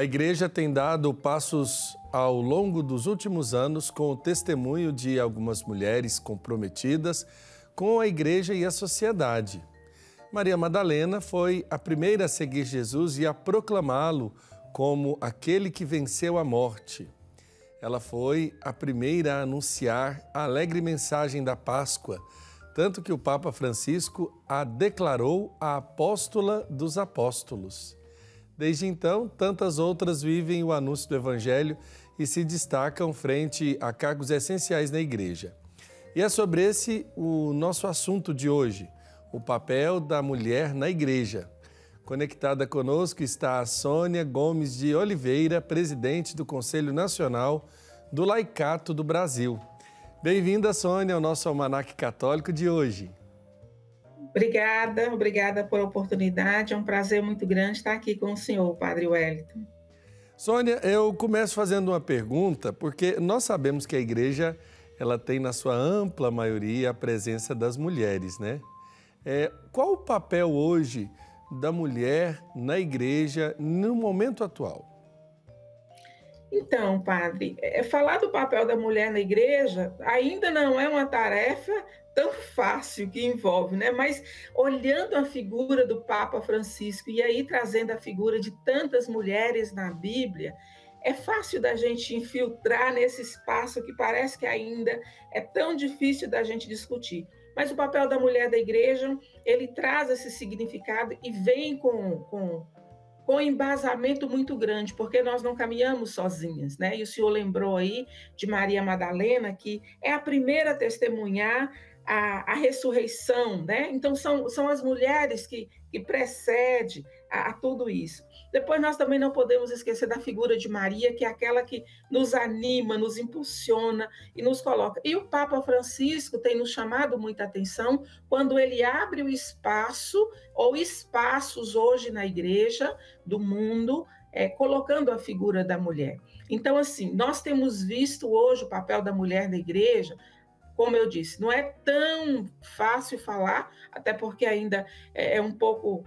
A igreja tem dado passos ao longo dos últimos anos com o testemunho de algumas mulheres comprometidas com a igreja e a sociedade. Maria Madalena foi a primeira a seguir Jesus e a proclamá-lo como aquele que venceu a morte. Ela foi a primeira a anunciar a alegre mensagem da Páscoa, tanto que o Papa Francisco a declarou a apóstola dos apóstolos. Desde então, tantas outras vivem o anúncio do Evangelho e se destacam frente a cargos essenciais na igreja. E é sobre esse o nosso assunto de hoje, o papel da mulher na igreja. Conectada conosco está a Sônia Gomes de Oliveira, presidente do Conselho Nacional do Laicato do Brasil. Bem-vinda, Sônia, ao nosso Almanaque Católico de hoje. Obrigada pela oportunidade. É um prazer muito grande estar aqui com o senhor, Padre Wellington. Sônia, eu começo fazendo uma pergunta, porque nós sabemos que a igreja ela tem na sua ampla maioria a presença das mulheres, né? Qual o papel hoje da mulher na igreja no momento atual? Então, padre, falar do papel da mulher na igreja ainda não é uma tarefa tão fácil que envolve, né? Mas olhando a figura do Papa Francisco e aí trazendo a figura de tantas mulheres na Bíblia, é fácil da gente infiltrar nesse espaço que parece que ainda é tão difícil da gente discutir. Mas o papel da mulher da igreja, ele traz esse significado e vem com embasamento muito grande, porque nós não caminhamos sozinhas, né? E o senhor lembrou aí de Maria Madalena, que é a primeira a testemunhar a ressurreição, né? Então, são as mulheres que precedem a tudo isso. Depois, nós também não podemos esquecer da figura de Maria, que é aquela que nos anima, nos impulsiona e nos coloca. E o Papa Francisco tem nos chamado muita atenção quando ele abre o espaço, ou espaços hoje na igreja do mundo, colocando a figura da mulher. Então, assim, nós temos visto hoje o papel da mulher na igreja. Como eu disse, não é tão fácil falar, até porque ainda é um pouco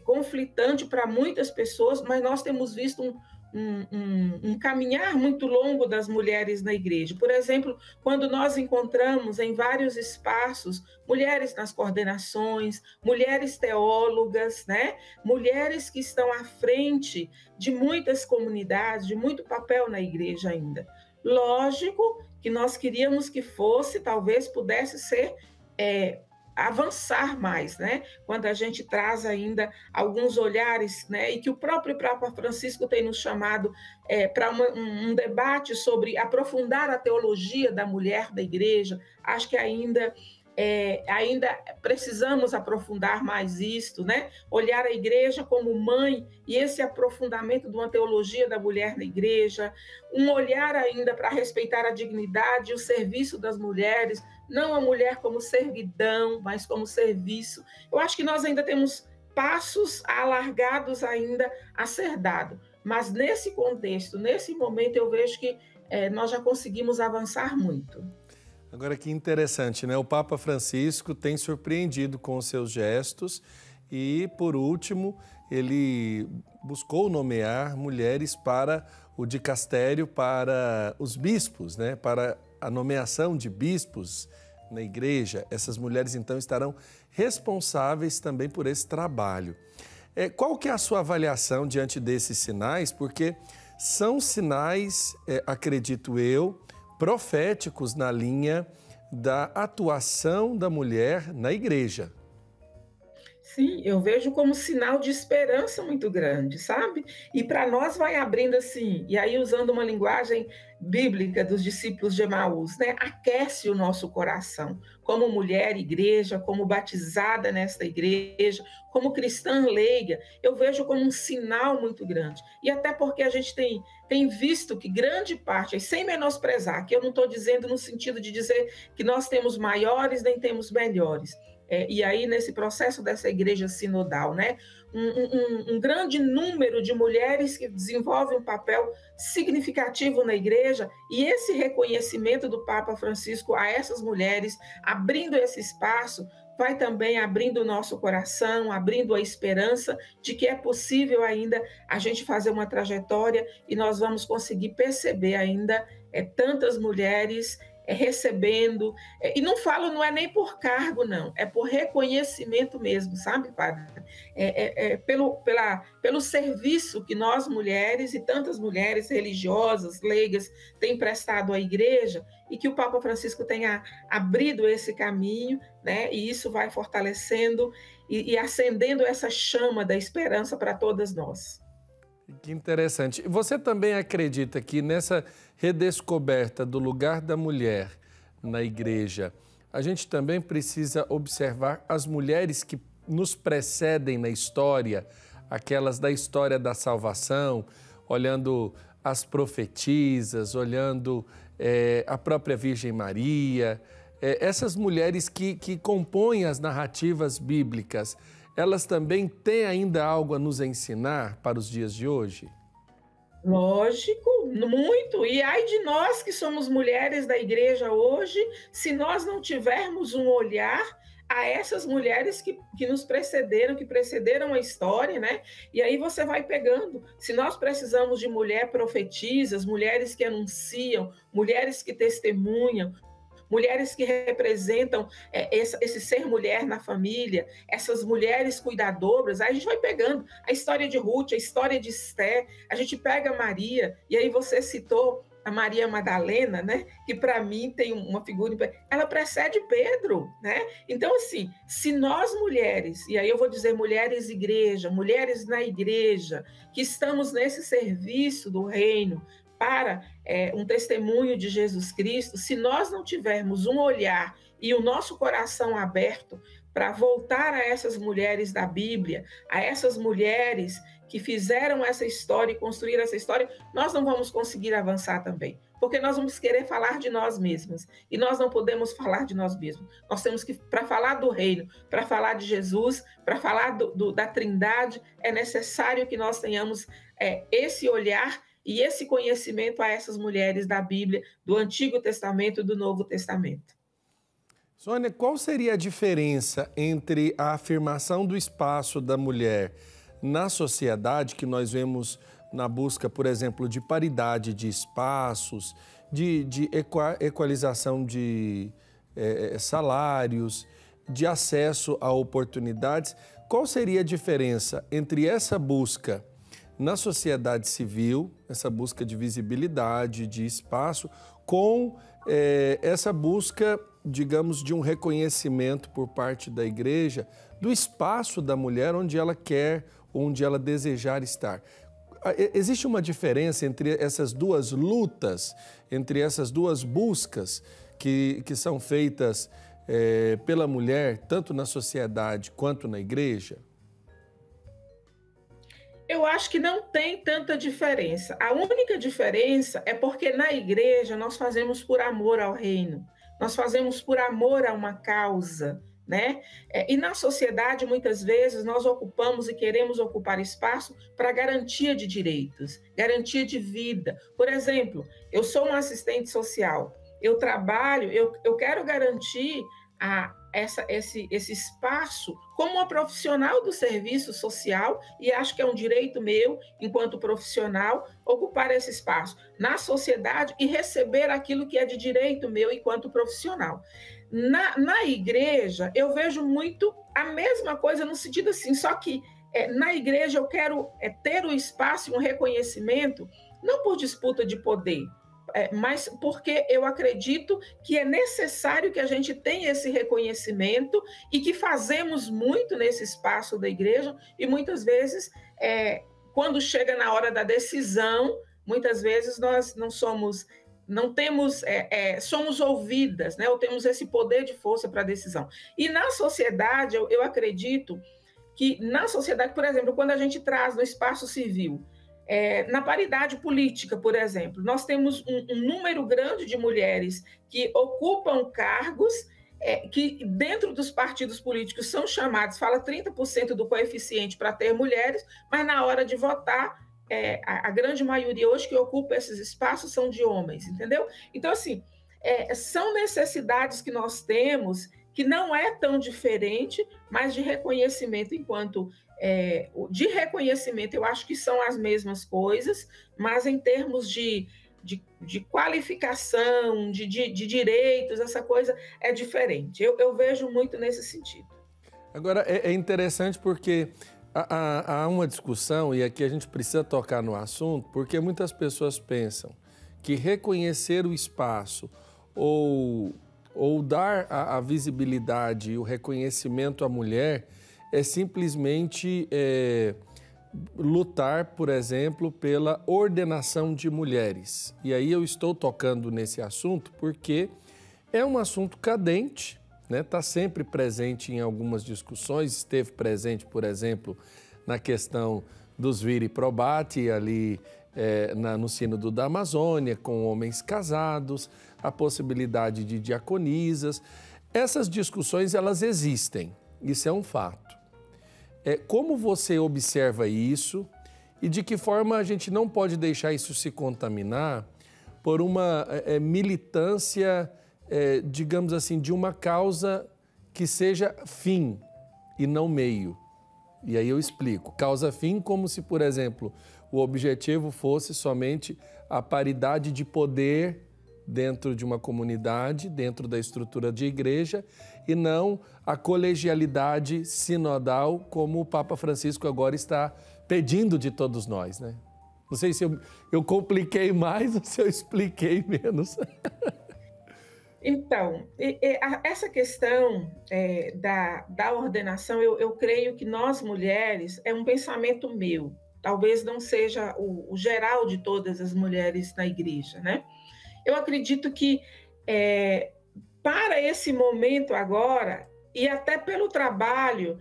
conflitante para muitas pessoas, mas nós temos visto um caminhar muito longo das mulheres na igreja. Por exemplo, quando nós encontramos em vários espaços mulheres nas coordenações, mulheres teólogas, né? Mulheres que estão à frente de muitas comunidades, de muito papel na igreja ainda. Lógico que nós queríamos que fosse, talvez pudesse ser, avançar mais, né? Quando a gente traz ainda alguns olhares, né? E que o próprio Papa Francisco tem nos chamado para um debate sobre aprofundar a teologia da mulher da igreja. Acho que ainda precisamos aprofundar mais isto, né? Olhar a igreja como mãe e esse aprofundamento de uma teologia da mulher na igreja, um olhar ainda para respeitar a dignidade e o serviço das mulheres, não a mulher como servidão, mas como serviço. Eu acho que nós ainda temos passos alargados ainda a ser dado, mas nesse contexto, nesse momento, eu vejo que nós já conseguimos avançar muito. Agora, que interessante, né? O Papa Francisco tem surpreendido com os seus gestos e, por último, ele buscou nomear mulheres para o dicastério, para os bispos, né? Para a nomeação de bispos na igreja. Essas mulheres, então, estarão responsáveis também por esse trabalho. Qual que é a sua avaliação diante desses sinais? Porque são sinais, acredito eu, proféticos na linha da atuação da mulher na igreja. Sim, eu vejo como sinal de esperança muito grande, sabe? E para nós vai abrindo assim, e aí usando uma linguagem bíblica dos discípulos de Emaús, né? Aquece o nosso coração, como mulher igreja, como batizada nesta igreja, como cristã leiga, eu vejo como um sinal muito grande. E até porque a gente tem visto que grande parte, sem menosprezar, que eu não estou dizendo no sentido de dizer que nós temos maiores nem temos melhores, e aí nesse processo dessa igreja sinodal, né? Um grande número de mulheres que desenvolvem um papel significativo na igreja, e esse reconhecimento do Papa Francisco a essas mulheres, abrindo esse espaço, vai também abrindo o nosso coração, abrindo a esperança de que é possível ainda a gente fazer uma trajetória e nós vamos conseguir perceber ainda tantas mulheres recebendo, e não falo, não é nem por cargo, não, é por reconhecimento mesmo, sabe, padre? Pelo serviço que nós mulheres e tantas mulheres religiosas, leigas, têm prestado à igreja, e que o Papa Francisco tenha abrido esse caminho, né? E isso vai fortalecendo e acendendo essa chama da esperança para todas nós. Que interessante. Você também acredita que nessa redescoberta do lugar da mulher na igreja, a gente também precisa observar as mulheres que nos precedem na história, aquelas da história da salvação, olhando as profetisas, olhando a própria Virgem Maria, essas mulheres que compõem as narrativas bíblicas, elas também têm ainda algo a nos ensinar para os dias de hoje? Lógico, muito. E ai de nós que somos mulheres da igreja hoje, se nós não tivermos um olhar a essas mulheres que nos precederam, que precederam a história, né? E aí você vai pegando. Se nós precisamos de mulher profetisas, mulheres que anunciam, mulheres que testemunham, mulheres que representam esse ser mulher na família, essas mulheres cuidadoras, aí a gente vai pegando a história de Ruth, a história de Esté, a gente pega Maria, e aí você citou a Maria Madalena, né? Que para mim tem uma figura, ela precede Pedro, né? Então, assim, se nós mulheres, e aí eu vou dizer mulheres igreja, mulheres na igreja, que estamos nesse serviço do reino, para um testemunho de Jesus Cristo, se nós não tivermos um olhar e o nosso coração aberto para voltar a essas mulheres da Bíblia, a essas mulheres que fizeram essa história e construíram essa história, nós não vamos conseguir avançar também, porque nós vamos querer falar de nós mesmas, e nós não podemos falar de nós mesmos. Nós temos que, para falar do reino, para falar de Jesus, para falar da Trindade, é necessário que nós tenhamos esse olhar e esse conhecimento a essas mulheres da Bíblia, do Antigo Testamento e do Novo Testamento. Sônia, qual seria a diferença entre a afirmação do espaço da mulher na sociedade, que nós vemos na busca, por exemplo, de paridade de espaços, de equalização de salários, de acesso a oportunidades? Qual seria a diferença entre essa busca na sociedade civil, essa busca de visibilidade, de espaço, com essa busca, digamos, de um reconhecimento por parte da igreja do espaço da mulher onde ela quer, onde ela desejar estar? Existe uma diferença entre essas duas lutas, entre essas duas buscas que são feitas pela mulher, tanto na sociedade quanto na igreja? Eu acho que não tem tanta diferença. A única diferença é porque na igreja nós fazemos por amor ao reino, nós fazemos por amor a uma causa, né? E na sociedade, muitas vezes, nós ocupamos e queremos ocupar espaço para garantia de direitos, garantia de vida. Por exemplo, eu sou uma assistente social, eu trabalho, eu quero garantir esse espaço como uma profissional do serviço social, e acho que é um direito meu, enquanto profissional, ocupar esse espaço na sociedade e receber aquilo que é de direito meu enquanto profissional. Na igreja, eu vejo muito a mesma coisa no sentido assim, só que na igreja eu quero ter o espaço e um reconhecimento, não por disputa de poder, mas porque eu acredito que é necessário que a gente tenha esse reconhecimento e que fazemos muito nesse espaço da igreja, e muitas vezes, quando chega na hora da decisão, muitas vezes nós não temos, somos ouvidas, né? Ou temos esse poder de força para a decisão. E na sociedade, eu acredito que na sociedade, por exemplo, quando a gente traz no espaço civil, na paridade política, por exemplo, nós temos um número grande de mulheres que ocupam cargos que dentro dos partidos políticos são chamados, fala 30% do coeficiente para ter mulheres, mas na hora de votar, a grande maioria hoje que ocupa esses espaços são de homens, entendeu? Então, assim, são necessidades que nós temos que não é tão diferente, mas de reconhecimento de reconhecimento, eu acho que são as mesmas coisas, mas em termos de qualificação, de direitos, essa coisa é diferente. Eu vejo muito nesse sentido. Agora, é interessante porque há uma discussão, e aqui a gente precisa tocar no assunto, porque muitas pessoas pensam que reconhecer o espaço ou dar a visibilidade e o reconhecimento à mulher é simplesmente lutar, por exemplo, pela ordenação de mulheres. E aí eu estou tocando nesse assunto porque é um assunto cadente, né? Está sempre presente em algumas discussões, esteve presente, por exemplo, na questão dos viri probati ali no Sínodo da Amazônia, com homens casados, a possibilidade de diaconisas. Essas discussões, elas existem, isso é um fato. Como você observa isso e de que forma a gente não pode deixar isso se contaminar por uma militância, digamos assim, de uma causa que seja fim e não meio? E aí eu explico. Causa fim como se, por exemplo, o objetivo fosse somente a paridade de poder dentro de uma comunidade, dentro da estrutura de igreja, e não a colegialidade sinodal, como o Papa Francisco agora está pedindo de todos nós, né? Não sei se eu compliquei mais ou se eu expliquei menos. Então, essa questão da ordenação, eu creio que nós mulheres, é um pensamento meu, talvez não seja o geral de todas as mulheres na igreja, né? Eu acredito que para esse momento agora, e até pelo trabalho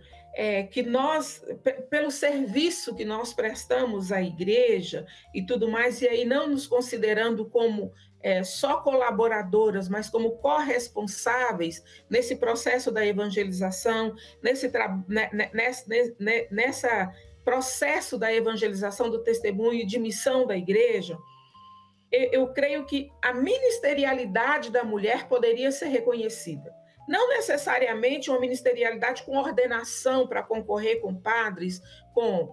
pelo serviço que nós prestamos à igreja e tudo mais, e aí não nos considerando como só colaboradoras, mas como corresponsáveis nesse processo da evangelização, nesse processo da evangelização do testemunho e de missão da igreja, eu creio que a ministerialidade da mulher poderia ser reconhecida. Não necessariamente uma ministerialidade com ordenação para concorrer com padres, com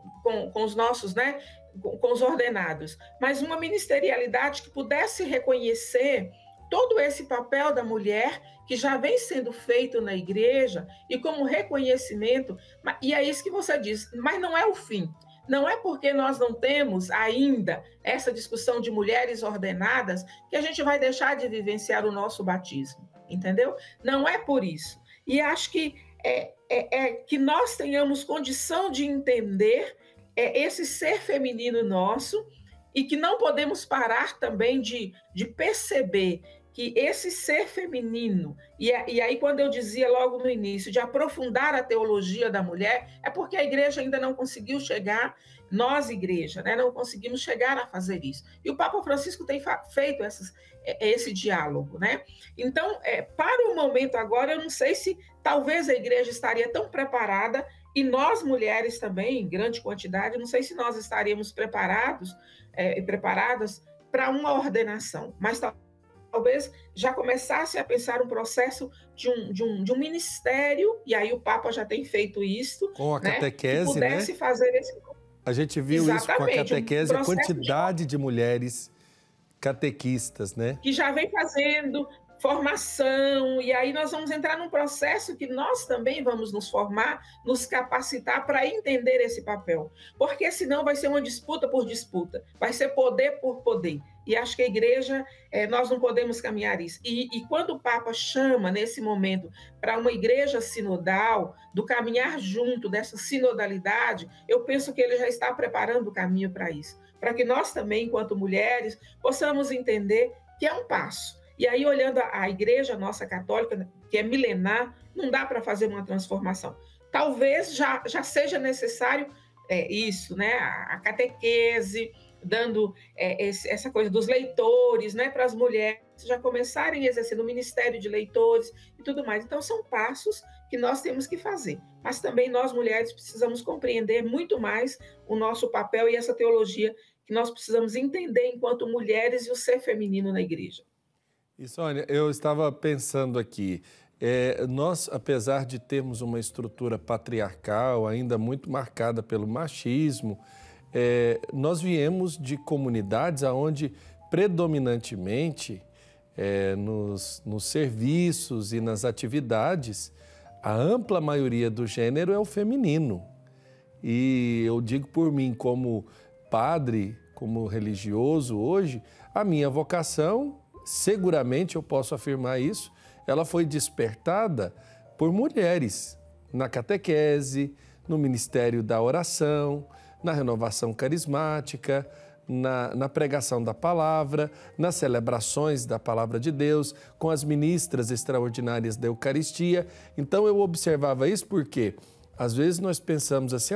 os nossos, né, com os ordenados, mas uma ministerialidade que pudesse reconhecer todo esse papel da mulher que já vem sendo feito na igreja e como reconhecimento, e é isso que você diz, mas não é o fim. Não é porque nós não temos ainda essa discussão de mulheres ordenadas que a gente vai deixar de vivenciar o nosso batismo, entendeu? Não é por isso. E acho que que nós tenhamos condição de entender esse ser feminino nosso e que não podemos parar também de perceber que esse ser feminino, e aí quando eu dizia logo no início, de aprofundar a teologia da mulher, é porque a igreja ainda não conseguiu chegar, nós igreja, né, não conseguimos chegar a fazer isso. E o Papa Francisco tem feito esse diálogo, né? Então, para o momento agora, eu não sei se talvez a igreja estaria tão preparada, e nós mulheres também, em grande quantidade, não sei se nós estaríamos preparados e preparadas para uma ordenação, mas talvez já começasse a pensar um processo de um ministério, e aí o Papa já tem feito isso. Com a catequese, que pudesse, né? Fazer esse... A gente viu isso com a catequese, a quantidade de mulheres catequistas, né? Que já vem fazendo formação, e aí nós vamos entrar num processo que nós também vamos nos formar, nos capacitar para entender esse papel, porque senão vai ser uma disputa por disputa, vai ser poder por poder, e acho que a igreja, nós não podemos caminhar isso, e quando o Papa chama nesse momento para uma igreja sinodal, do caminhar junto dessa sinodalidade, eu penso que ele já está preparando o caminho para isso, para que nós também, enquanto mulheres, possamos entender que é um passo. E aí, olhando a igreja nossa católica, que é milenar, não dá para fazer uma transformação. Talvez já seja necessário isso, né? A catequese dando essa coisa dos leitores, né, para as mulheres já começarem a exercer no Ministério de Leitores e tudo mais. Então, são passos que nós temos que fazer. Mas também nós, mulheres, precisamos compreender muito mais o nosso papel e essa teologia que nós precisamos entender enquanto mulheres e o ser feminino na igreja. E, Sônia, eu estava pensando aqui, nós, apesar de termos uma estrutura patriarcal ainda muito marcada pelo machismo, nós viemos de comunidades onde predominantemente nos serviços e nas atividades, a ampla maioria do gênero é o feminino. E eu digo por mim, como padre, como religioso hoje, a minha vocação, seguramente eu posso afirmar isso, ela foi despertada por mulheres na catequese, no ministério da oração, na renovação carismática, na pregação da palavra, nas celebrações da palavra de Deus, com as ministras extraordinárias da Eucaristia. Então eu observava isso porque às vezes nós pensamos assim,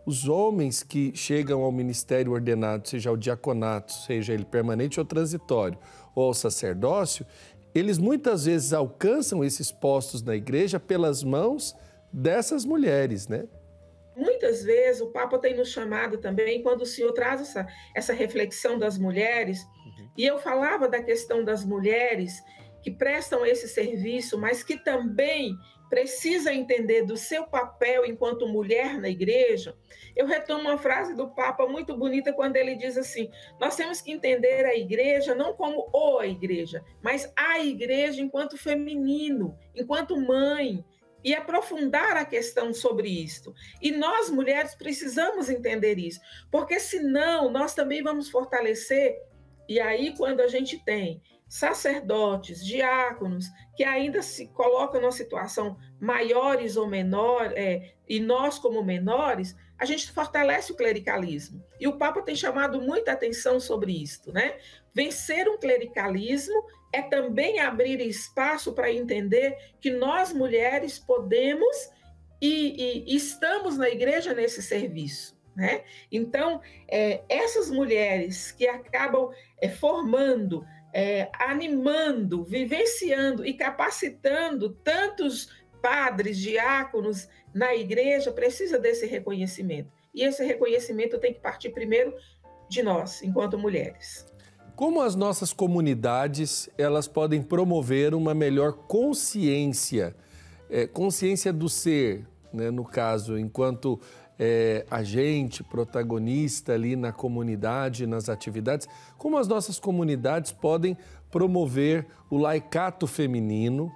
os homens que chegam ao ministério ordenado, seja ao diaconato, seja ele permanente ou transitório, ou ao sacerdócio, eles muitas vezes alcançam esses postos na igreja pelas mãos dessas mulheres, né? Muitas vezes o Papa tem nos chamado também, quando o Senhor traz essa reflexão das mulheres, e eu falava da questão das mulheres que prestam esse serviço, mas que também precisa entender do seu papel enquanto mulher na igreja. Eu retomo uma frase do Papa muito bonita quando ele diz assim, nós temos que entender a igreja não como a igreja, mas a igreja enquanto feminino, enquanto mãe, e aprofundar a questão sobre isto. E nós, mulheres, precisamos entender isso, porque senão nós também vamos fortalecer, e aí quando a gente tem sacerdotes, diáconos, que ainda se colocam numa situação maiores ou menor, e nós como menores, a gente fortalece o clericalismo. E o Papa tem chamado muita atenção sobre isto, né? Vencer um clericalismo é também abrir espaço para entender que nós, mulheres, podemos e estamos na igreja nesse serviço, né? Então, essas mulheres que acabam formando, animando, vivenciando e capacitando tantos padres, diáconos na igreja, precisa desse reconhecimento. E esse reconhecimento tem que partir primeiro de nós, enquanto mulheres. Como as nossas comunidades, elas podem promover uma melhor consciência, consciência do ser, né, no caso, enquanto agente, protagonista ali na comunidade, nas atividades, como as nossas comunidades podem promover o laicato feminino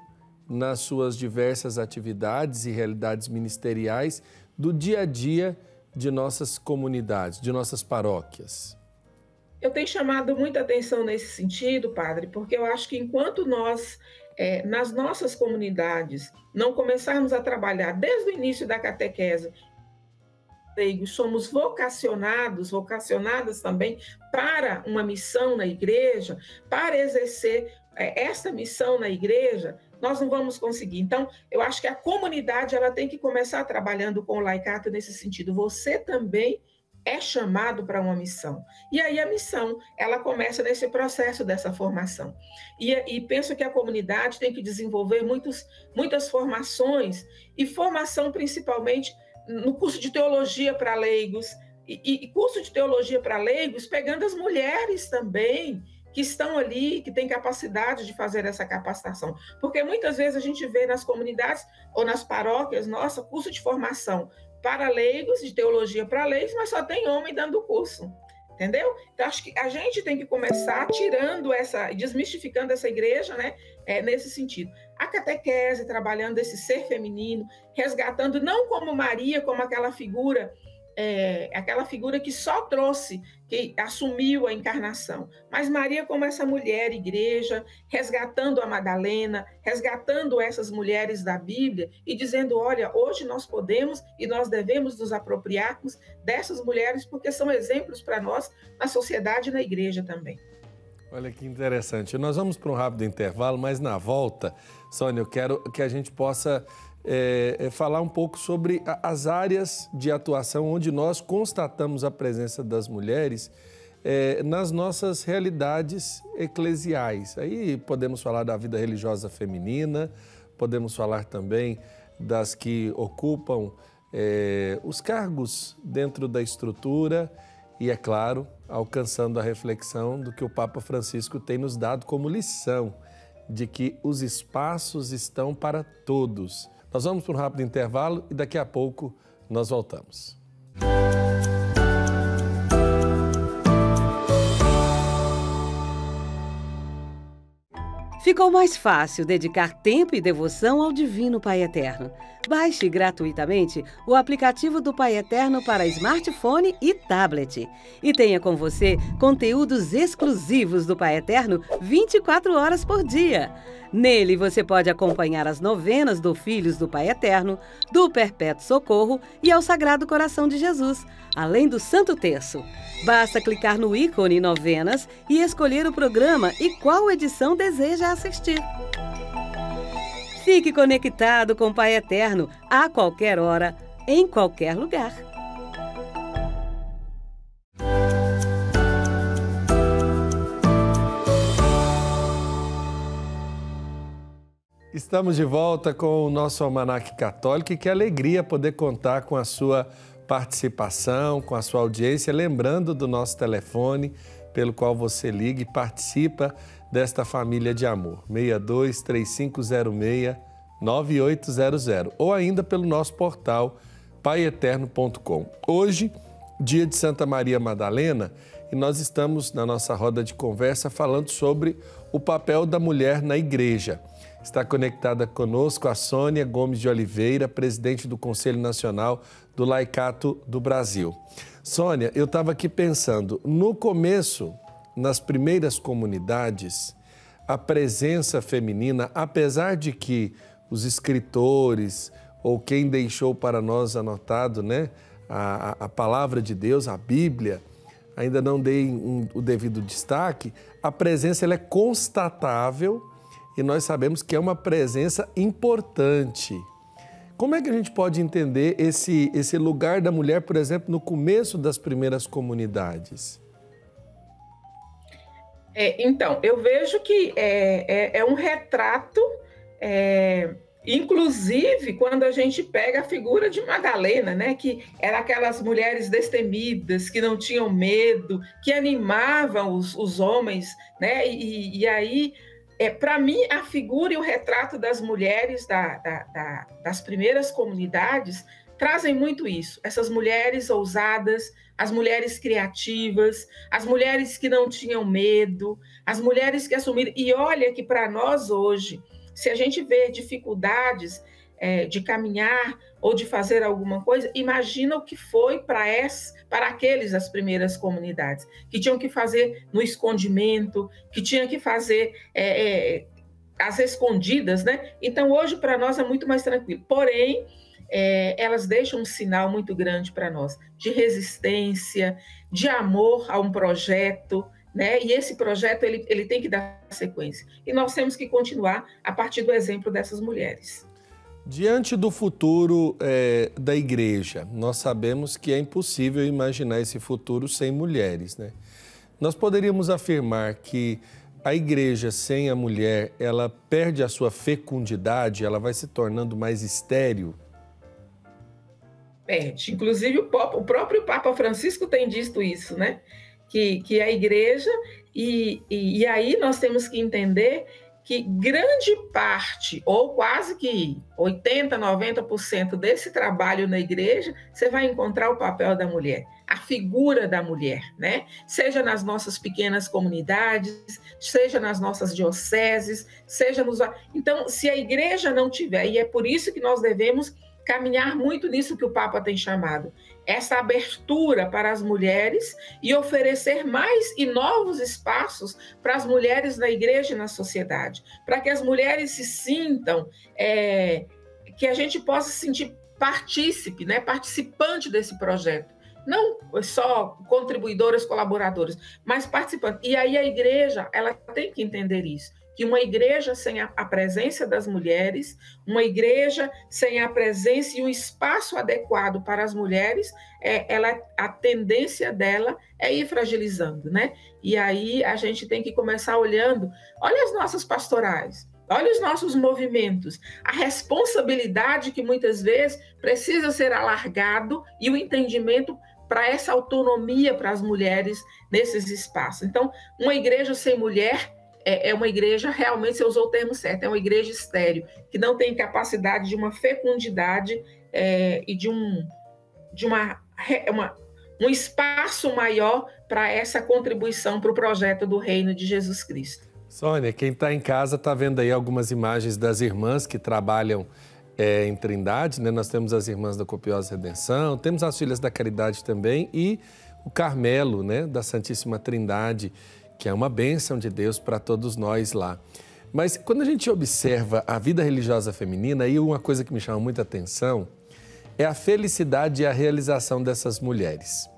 nas suas diversas atividades e realidades ministeriais do dia a dia de nossas comunidades, de nossas paróquias? Eu tenho chamado muita atenção nesse sentido, padre, porque eu acho que enquanto nós, nas nossas comunidades, não começarmos a trabalhar desde o início da catequese, somos vocacionadas também para uma missão na igreja, para exercer essa missão na igreja, nós não vamos conseguir. Então, eu acho que a comunidade ela tem que começar trabalhando com o laicato nesse sentido. Você também é chamado para uma missão. E aí a missão, ela começa nesse processo dessa formação. E penso que a comunidade tem que desenvolver muitas formações, e formação principalmente no curso de teologia para leigos, e curso de teologia para leigos, pegando as mulheres também, que estão ali, que têm capacidade de fazer essa capacitação. Porque muitas vezes a gente vê nas comunidades ou nas paróquias, nossa, curso de formação para leigos, de teologia para leigos, mas só tem homem dando o curso, entendeu? Então, acho que a gente tem que começar desmistificando essa igreja, né, nesse sentido. A catequese, trabalhando esse ser feminino, resgatando, não como Maria, como aquela figura que só trouxe, que assumiu a encarnação, mas Maria como essa mulher igreja, resgatando a Madalena, resgatando essas mulheres da Bíblia e dizendo, olha, hoje nós podemos e nós devemos nos apropriarmos dessas mulheres porque são exemplos para nós na sociedade e na igreja também. Olha que interessante. Nós vamos para um rápido intervalo, mas na volta, Sônia, eu quero que a gente possa falar um pouco sobre as áreas de atuação onde nós constatamos a presença das mulheres nas nossas realidades eclesiais. Aí podemos falar da vida religiosa feminina, podemos falar também das que ocupam os cargos dentro da estrutura e, é claro, alcançando a reflexão do que o Papa Francisco tem nos dado como lição, de que os espaços estão para todos. Nós vamos para um rápido intervalo e daqui a pouco nós voltamos. Ficou mais fácil dedicar tempo e devoção ao Divino Pai Eterno. Baixe gratuitamente o aplicativo do Pai Eterno para smartphone e tablet. E tenha com você conteúdos exclusivos do Pai Eterno 24 horas por dia. Nele você pode acompanhar as novenas do Filhos do Pai Eterno, do Perpétuo Socorro e ao Sagrado Coração de Jesus, além do Santo Terço. Basta clicar no ícone Novenas e escolher o programa e qual edição deseja assistir. Fique conectado com o Pai Eterno a qualquer hora, em qualquer lugar. Estamos de volta com o nosso Almanaque Católico e que alegria poder contar com a sua participação, com a sua audiência, lembrando do nosso telefone pelo qual você liga e participa desta família de amor, 62 3506 9800, ou ainda pelo nosso portal paieterno.com. Hoje, dia de Santa Maria Madalena, e nós estamos na nossa roda de conversa falando sobre o papel da mulher na igreja. Está conectada conosco a Sônia Gomes de Oliveira, presidente do Conselho Nacional do Laicato do Brasil. Sônia, eu estava aqui pensando, no começo, nas primeiras comunidades, a presença feminina, apesar de que os escritores ou quem deixou para nós anotado, né, a palavra de Deus, a Bíblia, ainda não dei o devido destaque, a presença ela é constatável e nós sabemos que é uma presença importante. Como é que a gente pode entender esse lugar da mulher, por exemplo, no começo das primeiras comunidades? Então, eu vejo que é um retrato, inclusive quando a gente pega a figura de Madalena, né, que eram aquelas mulheres destemidas, que não tinham medo, que animavam os homens, né, e aí, para mim, a figura e o retrato das mulheres das primeiras comunidades trazem muito isso, essas mulheres ousadas, as mulheres criativas, as mulheres que não tinham medo, as mulheres que assumiram. E olha que para nós hoje, se a gente vê dificuldades de caminhar ou de fazer alguma coisa, imagina o que foi para aqueles das primeiras comunidades, que tinham que fazer no escondimento, que tinham que fazer às escondidas, né? Então, hoje, para nós, é muito mais tranquilo. Porém, elas deixam um sinal muito grande para nós, de resistência, de amor a um projeto, né? E esse projeto ele tem que dar sequência. E nós temos que continuar a partir do exemplo dessas mulheres. Diante do futuro da igreja, nós sabemos que é impossível imaginar esse futuro sem mulheres, né? Nós poderíamos afirmar que a igreja sem a mulher, ela perde a sua fecundidade, ela vai se tornando mais estéril? Perde. Inclusive, o próprio Papa Francisco tem dito isso, né? Que a igreja, e aí nós temos que entender que grande parte, ou quase que 80%, 90% desse trabalho na igreja, você vai encontrar o papel da mulher, a figura da mulher, né? Seja nas nossas pequenas comunidades, seja nas nossas dioceses, seja nos... Então, se a igreja não tiver, e é por isso que nós devemos caminhar muito nisso que o Papa tem chamado, essa abertura para as mulheres e oferecer mais e novos espaços para as mulheres na igreja e na sociedade, para que as mulheres se sintam, que a gente possa se sentir partícipe, né, participante desse projeto. Não só contribuidoras, colaboradoras, mas participantes. E aí a igreja ela tem que entender isso, que uma igreja sem a presença das mulheres, uma igreja sem a presença e um espaço adequado para as mulheres, a tendência dela é ir fragilizando, né? E aí a gente tem que começar olhando, olha as nossas pastorais, olha os nossos movimentos, a responsabilidade que muitas vezes precisa ser alargado e o entendimento para essa autonomia para as mulheres nesses espaços. Então, uma igreja sem mulher é uma igreja, realmente, você usou o termo certo, é uma igreja estéril, que não tem capacidade de uma fecundidade e de um espaço maior para essa contribuição para o projeto do reino de Jesus Cristo. Sônia, quem está em casa está vendo aí algumas imagens das irmãs que trabalham em Trindade, né? Nós temos as irmãs da Copiosa Redenção, temos as Filhas da Caridade também e o Carmelo, né? Da Santíssima Trindade, que é uma bênção de Deus para todos nós lá. Mas quando a gente observa a vida religiosa feminina, aí uma coisa que me chama muita atenção é a felicidade e a realização dessas mulheres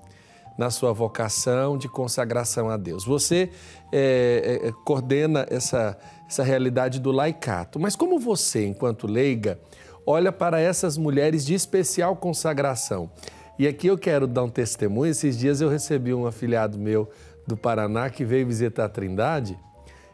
na sua vocação de consagração a Deus. Você coordena essa realidade do laicato, mas como você, enquanto leiga, olha para essas mulheres de especial consagração? E aqui eu quero dar um testemunho. Esses dias eu recebi um afilhado meu do Paraná que veio visitar a Trindade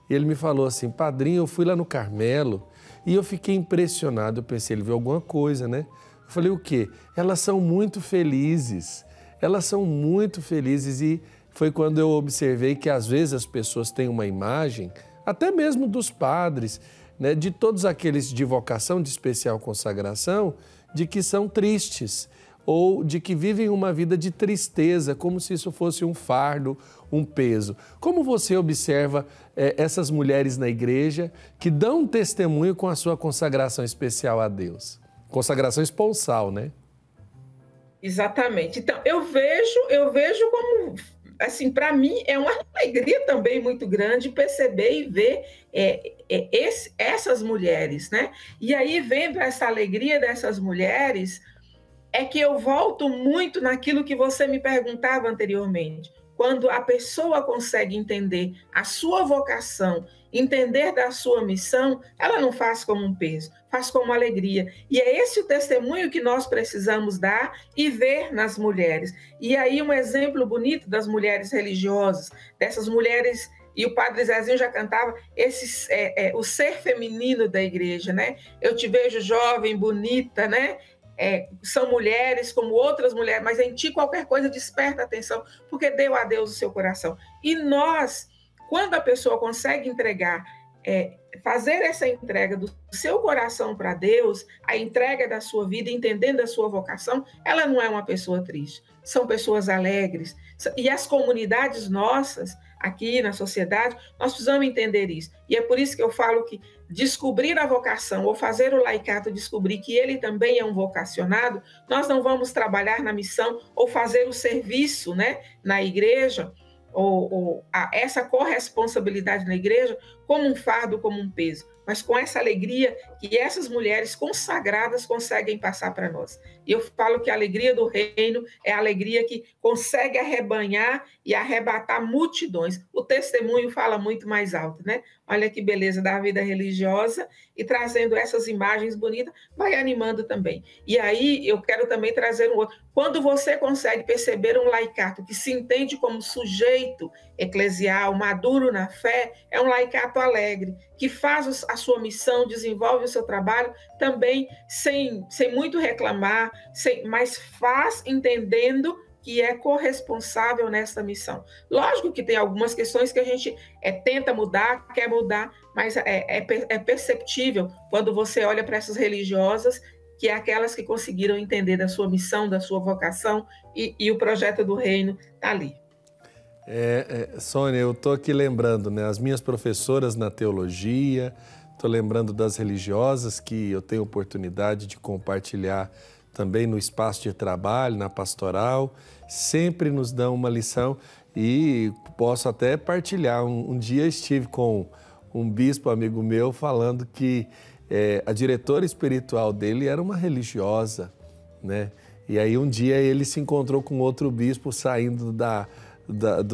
e ele me falou assim: padrinho, eu fui lá no Carmelo e eu fiquei impressionado. Eu pensei, ele viu alguma coisa, né? Eu falei, o quê? Elas são muito felizes. Elas são muito felizes e foi quando eu observei que às vezes as pessoas têm uma imagem, até mesmo dos padres, né, de todos aqueles de vocação de especial consagração, de que são tristes ou de que vivem uma vida de tristeza, como se isso fosse um fardo, um peso. Como você observa essas mulheres na igreja que dão testemunho com a sua consagração especial a Deus? Consagração esponsal, né? Exatamente. Então, eu vejo como, assim, para mim é uma alegria também muito grande perceber e ver essas mulheres, né? E aí, vendo essa alegria dessas mulheres, é que eu volto muito naquilo que você me perguntava anteriormente. Quando a pessoa consegue entender a sua vocação, entender da sua missão, ela não faz como um peso, faz como alegria. E é esse o testemunho que nós precisamos dar e ver nas mulheres. E aí um exemplo bonito das mulheres religiosas, dessas mulheres, e o Padre Zezinho já cantava, o ser feminino da igreja, né? Eu te vejo jovem, bonita, né? São mulheres como outras mulheres, mas em ti qualquer coisa desperta a atenção, porque deu a Deus o seu coração. E nós, quando a pessoa consegue entregar, fazer essa entrega do seu coração para Deus, a entrega da sua vida, entendendo a sua vocação, ela não é uma pessoa triste, são pessoas alegres. E as comunidades nossas, aqui na sociedade, nós precisamos entender isso. E é por isso que eu falo que descobrir a vocação ou fazer o laicato descobrir que ele também é um vocacionado, nós não vamos trabalhar na missão ou fazer o serviço, né, na igreja, essa corresponsabilidade na igreja como um fardo, como um peso, mas com essa alegria que essas mulheres consagradas conseguem passar para nós. E eu falo que a alegria do reino é a alegria que consegue arrebanhar e arrebatar multidões. O testemunho fala muito mais alto, né? Olha que beleza da vida religiosa, e trazendo essas imagens bonitas, vai animando também. E aí eu quero também trazer um outro. Quando você consegue perceber um laicato que se entende como sujeito eclesial, maduro na fé, é um laicato alegre, que faz a sua missão, desenvolve o seu trabalho também sem muito reclamar, mas faz entendendo que é corresponsável nessa missão. Lógico que tem algumas questões que a gente tenta mudar, quer mudar, mas é perceptível quando você olha para essas religiosas, que é aquelas que conseguiram entender da sua missão, da sua vocação, e o projeto do reino está ali. Sônia, eu estou aqui lembrando, né, as minhas professoras na teologia, estou lembrando das religiosas que eu tenho oportunidade de compartilhar também no espaço de trabalho, na pastoral, sempre nos dão uma lição e posso até partilhar. Um dia estive com um bispo amigo meu falando que a diretora espiritual dele era uma religiosa, né? E aí um dia ele se encontrou com outro bispo saindo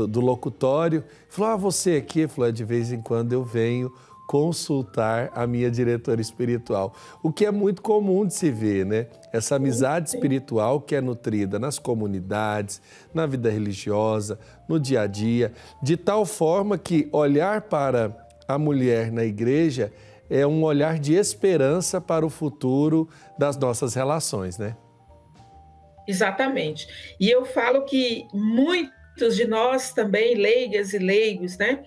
do locutório, falou: você aqui? Falou: de vez em quando eu venho consultar a minha diretora espiritual. O que é muito comum de se ver, né? Essa amizade espiritual que é nutrida nas comunidades, na vida religiosa, no dia a dia, de tal forma que olhar para a mulher na igreja é um olhar de esperança para o futuro das nossas relações, né? Exatamente. E eu falo que muitos de nós também, leigas e leigos, né?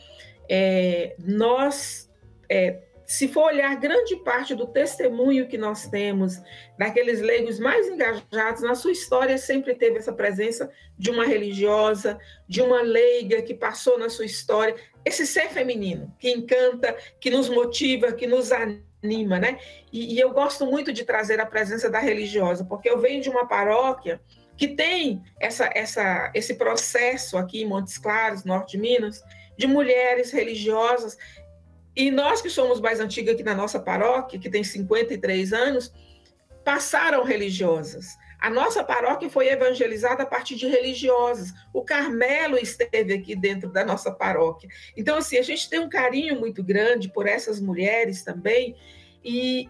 Se for olhar grande parte do testemunho que nós temos, daqueles leigos mais engajados, na sua história sempre teve essa presença de uma religiosa, de uma leiga que passou na sua história, esse ser feminino que encanta, que nos motiva, que nos anima, né? E eu gosto muito de trazer a presença da religiosa, porque eu venho de uma paróquia que tem esse processo aqui em Montes Claros, Norte de Minas, de mulheres religiosas. E nós que somos mais antigos aqui na nossa paróquia, que tem 53 anos, passaram religiosas. A nossa paróquia foi evangelizada a partir de religiosas. O Carmelo esteve aqui dentro da nossa paróquia. Então, assim, a gente tem um carinho muito grande por essas mulheres também, e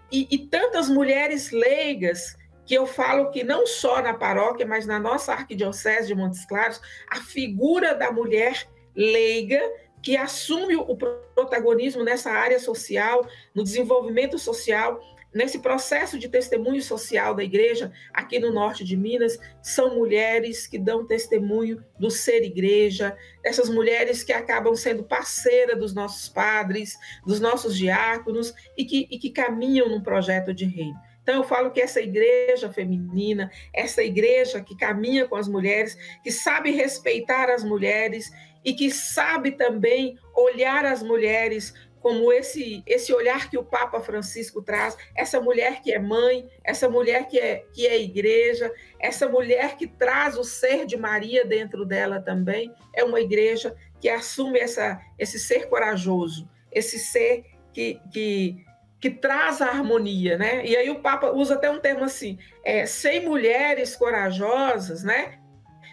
tantas mulheres leigas, que eu falo que não só na paróquia, mas na nossa arquidiocese de Montes Claros, a figura da mulher leiga, que assume o protagonismo nessa área social, no desenvolvimento social, nesse processo de testemunho social da igreja, aqui no norte de Minas, são mulheres que dão testemunho do ser igreja, essas mulheres que acabam sendo parceira dos nossos padres, dos nossos diáconos, e que caminham num projeto de reino. Então, eu falo que essa igreja feminina, essa igreja que caminha com as mulheres, que sabe respeitar as mulheres e que sabe também olhar as mulheres como esse olhar que o Papa Francisco traz, essa mulher que é mãe, essa mulher que é igreja, essa mulher que traz o ser de Maria dentro dela também, é uma igreja que assume esse ser corajoso, esse ser que traz a harmonia, né? E aí o Papa usa até um termo assim, sem mulheres corajosas, né?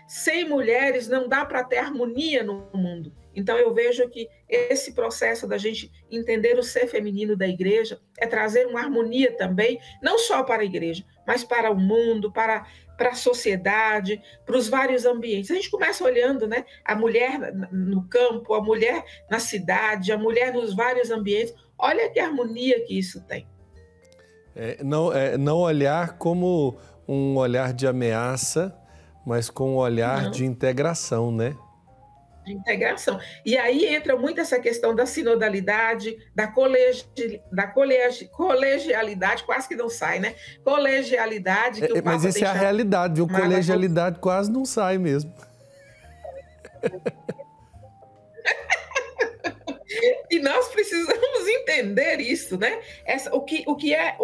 Sem mulheres não dá para ter harmonia no mundo. Então eu vejo que esse processo da gente entender o ser feminino da igreja é trazer uma harmonia também, não só para a igreja, mas para o mundo, para a sociedade, para os vários ambientes. A gente começa olhando, né, a mulher no campo, a mulher na cidade, a mulher nos vários ambientes. Olha que harmonia que isso tem. Não olhar como um olhar de ameaça, mas com um olhar de integração, né? De integração. E aí entra muito essa questão da sinodalidade, da colegialidade, quase que não sai, né? Colegialidade. Que o Papa mas isso é a realidade, viu? Colegialidade quase não sai mesmo. E nós precisamos entender isso, né? O que é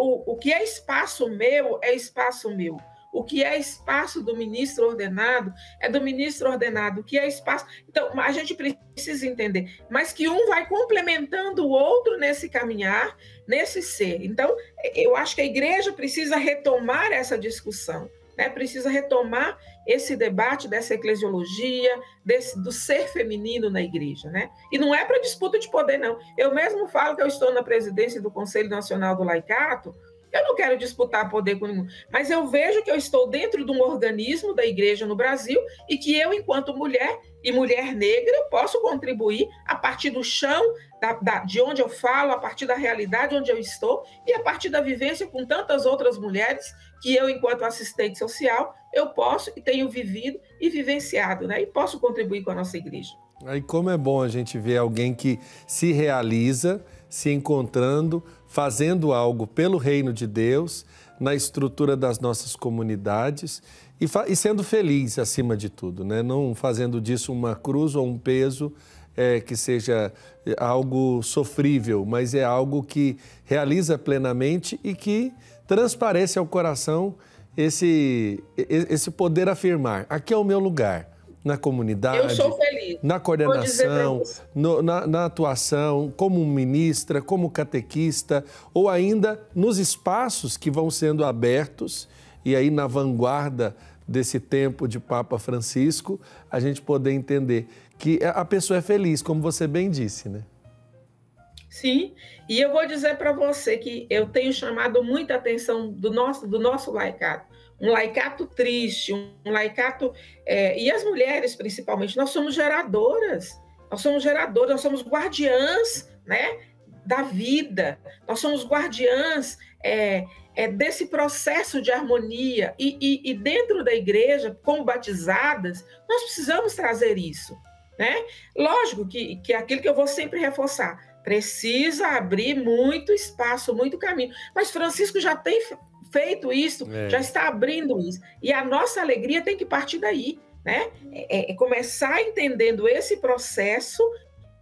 espaço meu é espaço meu. O que é espaço do ministro ordenado é do ministro ordenado. O que é espaço... Então, a gente precisa entender. Mas que um vai complementando o outro nesse caminhar, nesse ser. Então, eu acho que a igreja precisa retomar essa discussão, né? Precisa retomar esse debate dessa eclesiologia, do ser feminino na igreja, né? E não é para disputa de poder, não. Eu mesmo falo que eu estou na presidência do Conselho Nacional do Laicato. Eu não quero disputar poder com ninguém, mas eu vejo que eu estou dentro de um organismo da igreja no Brasil e que eu, enquanto mulher e mulher negra, eu posso contribuir a partir do chão, de onde eu falo, a partir da realidade onde eu estou e a partir da vivência com tantas outras mulheres que eu, enquanto assistente social, eu posso e tenho vivido e vivenciado, né? E posso contribuir com a nossa igreja. Aí como é bom a gente ver alguém que se realiza, se encontrando, fazendo algo pelo reino de Deus, na estrutura das nossas comunidades e sendo feliz acima de tudo, né? Não fazendo disso uma cruz ou um peso que seja algo sofrível, mas é algo que realiza plenamente e que transparece ao coração esse poder afirmar, aqui é o meu lugar. Na comunidade, eu sou feliz. Na coordenação, na atuação, como ministra, como catequista, ou ainda nos espaços que vão sendo abertos, e aí na vanguarda desse tempo de Papa Francisco, a gente poder entender que a pessoa é feliz, como você bem disse, né? Sim, e eu vou dizer para você que eu tenho chamado muita atenção do nosso laicato, um laicato triste, um laicato, e as mulheres principalmente, nós somos geradoras, nós somos guardiãs, né, da vida, nós somos guardiãs desse processo de harmonia, e dentro da igreja, como batizadas, nós precisamos trazer isso, né? Lógico que é aquilo que eu vou sempre reforçar, precisa abrir muito espaço, muito caminho. Mas Francisco já tem feito isso, já está abrindo isso. E a nossa alegria tem que partir daí, né? Começar entendendo esse processo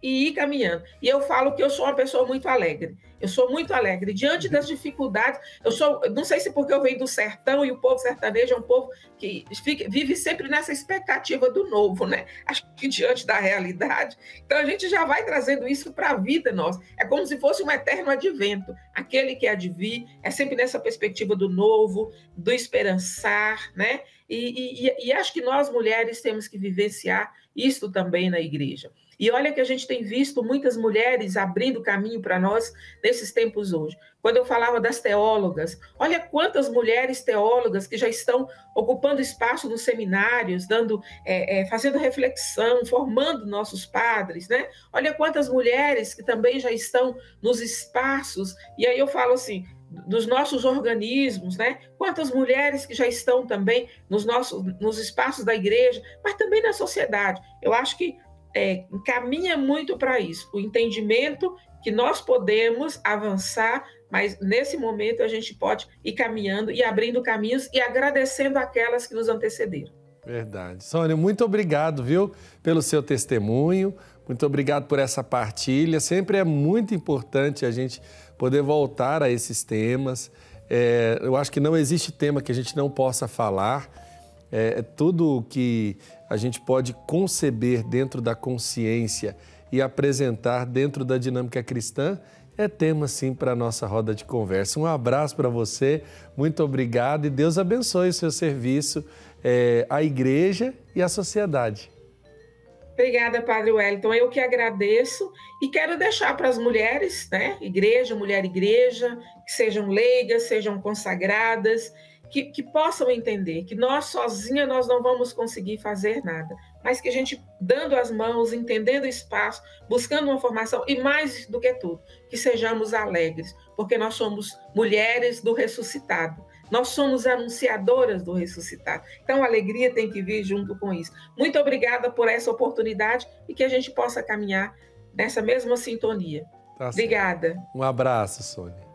e ir caminhando. E eu falo que eu sou uma pessoa muito alegre. Eu sou muito alegre. Diante das dificuldades, não sei se porque eu venho do sertão e o povo sertanejo é um povo que vive sempre nessa expectativa do novo, né? Acho que diante da realidade. Então a gente já vai trazendo isso para a vida nossa. É como se fosse um eterno advento. Aquele que há de vir é sempre nessa perspectiva do novo, do esperançar, né? E acho que nós mulheres temos que vivenciar isso também na igreja. E olha que a gente tem visto muitas mulheres abrindo caminho para nós nesses tempos hoje. Quando eu falava das teólogas, olha quantas mulheres teólogas que já estão ocupando espaço nos seminários, fazendo reflexão, formando nossos padres, né? Olha quantas mulheres que também já estão nos espaços, e aí eu falo assim, dos nossos organismos, né? Quantas mulheres que já estão também nos espaços da igreja, mas também na sociedade. Eu acho que caminha muito para isso, o entendimento que nós podemos avançar, mas nesse momento a gente pode ir caminhando e abrindo caminhos e agradecendo aquelas que nos antecederam. Verdade. Sônia, muito obrigado, viu, pelo seu testemunho, muito obrigado por essa partilha. Sempre é muito importante a gente poder voltar a esses temas. Eu acho que não existe tema que a gente não possa falar. Tudo que a gente pode conceber dentro da consciência e apresentar dentro da dinâmica cristã é tema, sim, para a nossa roda de conversa. Um abraço para você, muito obrigado e Deus abençoe o seu serviço, à igreja e à sociedade. Obrigada, Padre Wellington. Eu que agradeço e quero deixar para as mulheres, né? Igreja, mulher igreja, que sejam leigas, sejam consagradas, que possam entender que nós sozinhas nós não vamos conseguir fazer nada, mas que a gente, dando as mãos, entendendo o espaço, buscando uma formação e mais do que tudo, que sejamos alegres, porque nós somos mulheres do ressuscitado, nós somos anunciadoras do ressuscitado. Então a alegria tem que vir junto com isso. Muito obrigada por essa oportunidade e que a gente possa caminhar nessa mesma sintonia. Obrigada. Um abraço, Sônia.